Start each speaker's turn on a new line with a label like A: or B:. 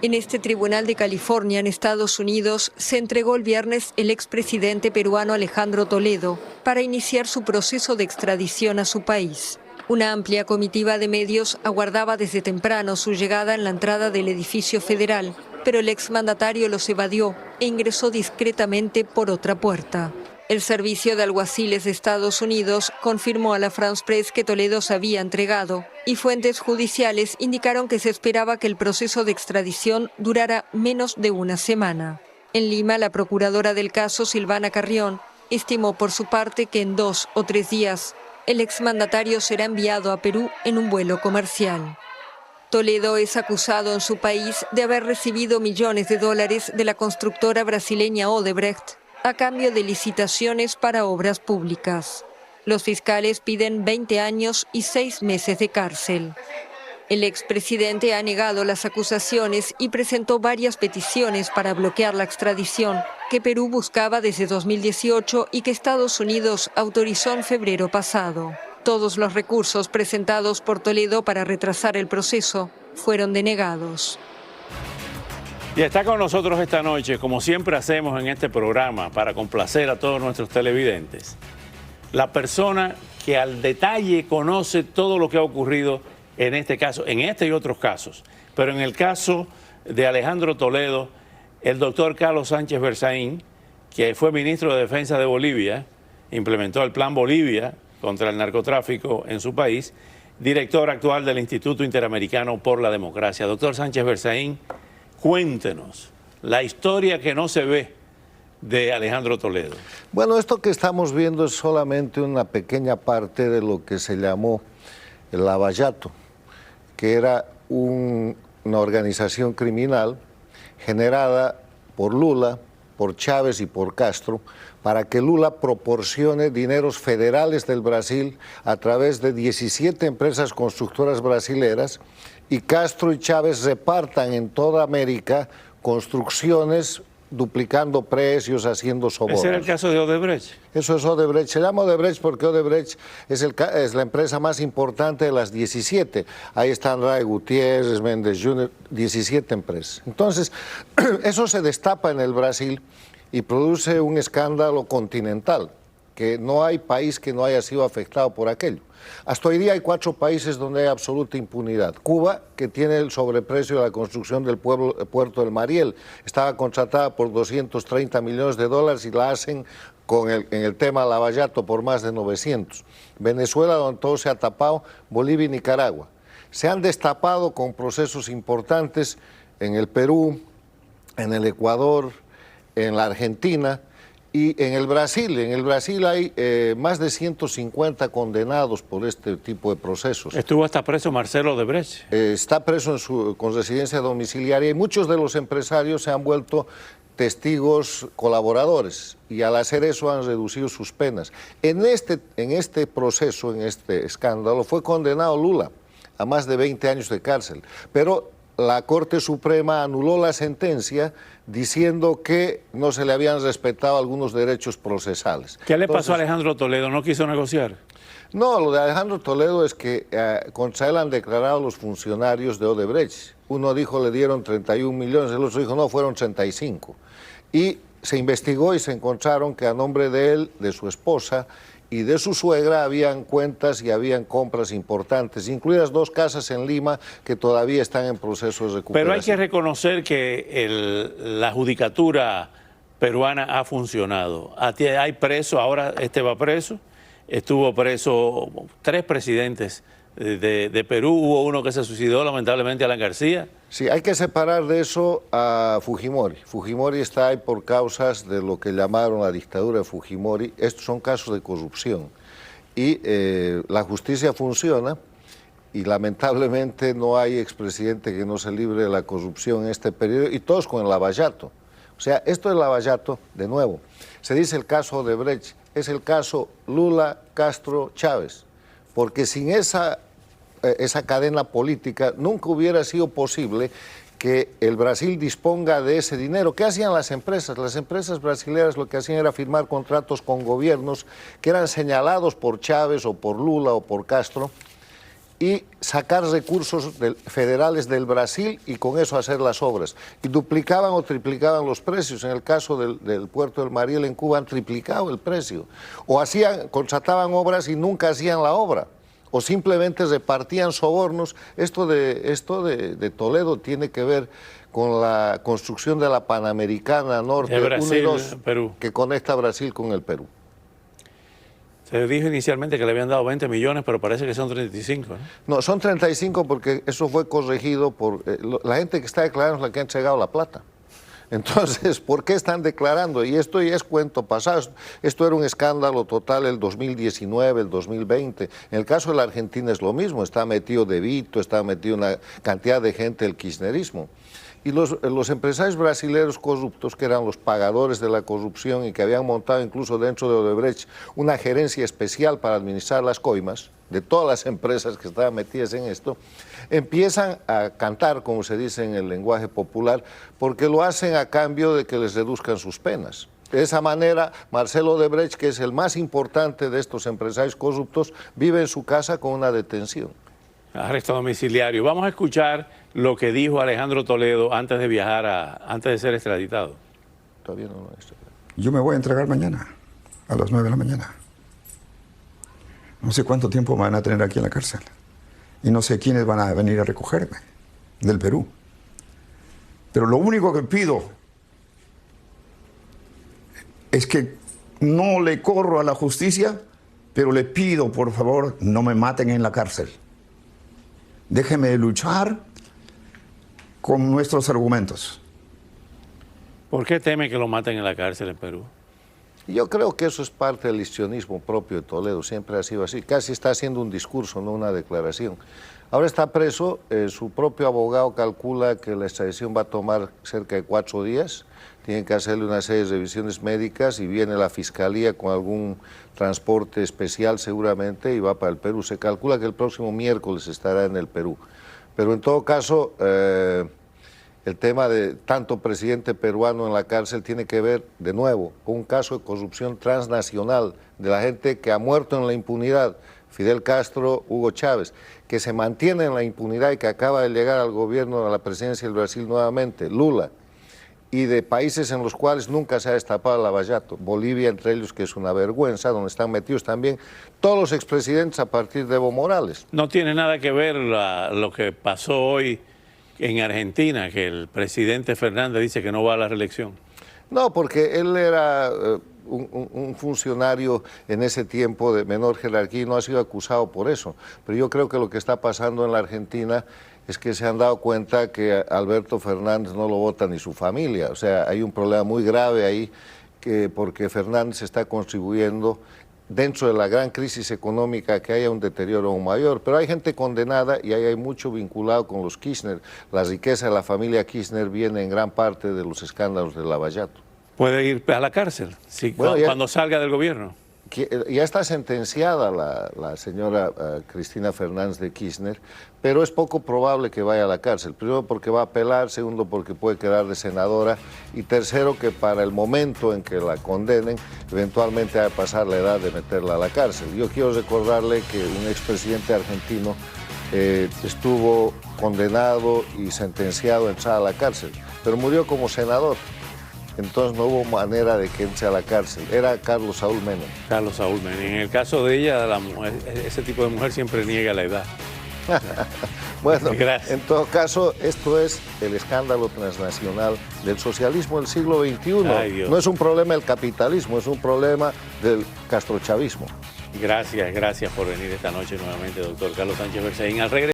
A: En este tribunal de California, en Estados Unidos, se entregó el viernes el expresidente peruano Alejandro Toledo para iniciar su proceso de extradición a su país. Una amplia comitiva de medios aguardaba desde temprano su llegada en la entrada del edificio federal, pero el exmandatario los evadió e ingresó discretamente por otra puerta. El Servicio de Alguaciles de Estados Unidos confirmó a la France Press que Toledo se había entregado y fuentes judiciales indicaron que se esperaba que el proceso de extradición durara menos de una semana. En Lima, la procuradora del caso, Silvana Carrión, estimó por su parte que en 2 o 3 días el exmandatario será enviado a Perú en un vuelo comercial. Toledo es acusado en su país de haber recibido millones de dólares de la constructora brasileña Odebrecht a cambio de licitaciones para obras públicas. Los fiscales piden 20 años y 6 meses de cárcel. El expresidente ha negado las acusaciones y presentó varias peticiones para bloquear la extradición que Perú buscaba desde 2018 y que Estados Unidos autorizó en febrero pasado. Todos los recursos presentados por Toledo para retrasar el proceso fueron denegados.
B: Y está con nosotros esta noche, como siempre hacemos en este programa, para complacer a todos nuestros televidentes, la persona que al detalle conoce todo lo que ha ocurrido en este caso, en este y otros casos. Pero en el caso de Alejandro Toledo, el doctor Carlos Sánchez Berzaín, que fue ministro de Defensa de Bolivia, implementó el Plan Bolivia contra el narcotráfico en su país, director actual del Instituto Interamericano por la Democracia. Doctor Sánchez Berzaín, cuéntenos la historia que no se ve de Alejandro Toledo.
C: Bueno, esto que estamos viendo es solamente una pequeña parte de lo que se llamó el Lavallato, que era una organización criminal generada por Lula, por Chávez y por Castro, para que Lula proporcione dineros federales del Brasil a través de 17 empresas constructoras brasileras, y Castro y Chávez repartan en toda América construcciones duplicando precios, haciendo sobornos.
B: ¿Ese era el caso de Odebrecht?
C: Eso es Odebrecht. Se llama Odebrecht porque Odebrecht es la empresa más importante de las 17. Ahí están Ray Gutiérrez, Méndez Jr., 17 empresas. Entonces, eso se destapa en el Brasil y produce un escándalo continental, que no hay país que no haya sido afectado por aquello. Hasta hoy día hay 4 países donde hay absoluta impunidad. Cuba, que tiene el sobreprecio de la construcción del puerto del Mariel, estaba contratada por 230 millones de dólares y la hacen en el tema Lavallato por más de 900. Venezuela, donde todo se ha tapado, Bolivia y Nicaragua. Se han destapado con procesos importantes en el Perú, en el Ecuador, en la Argentina y en el Brasil. En el Brasil hay más de 150 condenados por este tipo de procesos.
B: Estuvo hasta preso Marcelo Odebrecht.
C: Está preso con residencia domiciliaria y muchos de los empresarios se han vuelto testigos colaboradores y al hacer eso han reducido sus penas. En este proceso, en este escándalo, fue condenado Lula a más de 20 años de cárcel, pero la Corte Suprema anuló la sentencia diciendo que no se le habían respetado algunos derechos procesales.
B: ¿Qué le pasó a Alejandro Toledo? ¿No quiso negociar?
C: No, lo de Alejandro Toledo es que contra él han declarado los funcionarios de Odebrecht. Uno dijo le dieron 31 millones, el otro dijo no, fueron 35. Y se investigó y se encontraron que a nombre de él, de su esposa y de su suegra habían cuentas y habían compras importantes, incluidas 2 casas en Lima que todavía están en proceso de recuperación.
B: Pero hay que reconocer que la judicatura peruana ha funcionado. Hay preso, ahora este va preso, estuvo preso 3 presidentes de Perú, hubo uno que se suicidó lamentablemente, Alan García.
C: Sí, hay que separar de eso a Fujimori. Fujimori está ahí por causas de lo que llamaron la dictadura de Fujimori. Estos son casos de corrupción. Y la justicia funciona y lamentablemente no hay expresidente que no se libre de la corrupción en este periodo, y todos con el Lavallato. O sea, esto del Lavallato, de nuevo, se dice el caso Odebrecht, es el caso Lula, Castro, Chávez, porque sin esa cadena política nunca hubiera sido posible que el Brasil disponga de ese dinero. ¿Qué hacían las empresas? Las empresas brasileñas lo que hacían era firmar contratos con gobiernos que eran señalados por Chávez o por Lula o por Castro, y sacar recursos federales del Brasil y con eso hacer las obras. Y duplicaban o triplicaban los precios. En el caso del puerto del Mariel en Cuba han triplicado el precio. O contrataban obras y nunca hacían la obra. O simplemente repartían sobornos. Esto de Toledo tiene que ver con la construcción de la Panamericana Norte
B: Brasil,
C: 1 y 2,
B: Perú,
C: que conecta Brasil con el Perú.
B: Se dijo inicialmente que le habían dado 20 millones, pero parece que son 35, ¿no?
C: No, son 35 porque eso fue corregido por... la gente que está declarando es la que ha entregado la plata. Entonces, ¿por qué están declarando? Y esto ya es cuento pasado. Esto era un escándalo total el 2019, el 2020. En el caso de la Argentina es lo mismo. Está metido De Vito, está metido una cantidad de gente el kirchnerismo. Y los empresarios brasileños corruptos, que eran los pagadores de la corrupción y que habían montado incluso dentro de Odebrecht una gerencia especial para administrar las coimas de todas las empresas que estaban metidas en esto, empiezan a cantar, como se dice en el lenguaje popular, porque lo hacen a cambio de que les reduzcan sus penas. De esa manera, Marcelo Odebrecht, que es el más importante de estos empresarios corruptos, vive en su casa con una detención.
B: Arresto domiciliario. Vamos a escuchar lo que dijo Alejandro Toledo antes de viajar, antes de ser extraditado.
C: Todavía no lo he hecho.
D: Yo me voy a entregar mañana, a las 9 de la mañana. No sé cuánto tiempo me van a tener aquí en la cárcel. Y no sé quiénes van a venir a recogerme del Perú. Pero lo único que pido es que no le corro a la justicia, pero le pido, por favor, no me maten en la cárcel. Déjeme luchar con nuestros argumentos.
B: ¿Por qué teme que lo maten en la cárcel en Perú?
C: Yo creo que eso es parte del histrionismo propio de Toledo, siempre ha sido así. Casi está haciendo un discurso, no una declaración. Ahora está preso, su propio abogado calcula que la extradición va a tomar cerca de 4 días. Tienen que hacerle una serie de revisiones médicas y viene la fiscalía con algún transporte especial seguramente y va para el Perú. Se calcula que el próximo miércoles estará en el Perú. Pero en todo caso, el tema de tanto presidente peruano en la cárcel tiene que ver, de nuevo, con un caso de corrupción transnacional de la gente que ha muerto en la impunidad. Fidel Castro, Hugo Chávez, que se mantiene en la impunidad y que acaba de llegar al gobierno, a la presidencia del Brasil nuevamente, Lula, y de países en los cuales nunca se ha destapado el lavallato, Bolivia entre ellos, que es una vergüenza, donde están metidos también todos los expresidentes a partir de Evo Morales.
B: No tiene nada que ver lo que pasó hoy en Argentina, que el presidente Fernández dice que no va a la reelección.
C: No, porque él era un funcionario en ese tiempo de menor jerarquía y no ha sido acusado por eso. Pero yo creo que lo que está pasando en la Argentina es que se han dado cuenta que Alberto Fernández no lo vota ni su familia. O sea, hay un problema muy grave ahí porque Fernández está contribuyendo dentro de la gran crisis económica que haya un deterioro aún mayor. Pero hay gente condenada y ahí hay mucho vinculado con los Kirchner. La riqueza de la familia Kirchner viene en gran parte de los escándalos del lavallato.
B: ¿Puede ir a la cárcel cuando salga del gobierno?
C: Ya está sentenciada la señora Cristina Fernández de Kirchner, pero es poco probable que vaya a la cárcel. Primero porque va a apelar, segundo porque puede quedar de senadora y tercero que para el momento en que la condenen, eventualmente va a pasar la edad de meterla a la cárcel. Yo quiero recordarle que un expresidente argentino estuvo condenado y sentenciado a entrar a la cárcel, pero murió como senador. Entonces no hubo manera de que entre a la cárcel. Era Carlos Saúl Menem.
B: Carlos Saúl Menem. En el caso de ella, ese tipo de mujer siempre niega la edad.
C: Bueno,
B: gracias.
C: En todo caso, esto es el escándalo transnacional del socialismo del siglo XXI.
B: Ay,
C: no es un problema del capitalismo, es un problema del castrochavismo.
B: Gracias por venir esta noche nuevamente, doctor Carlos Sánchez Berzaín. Al regreso.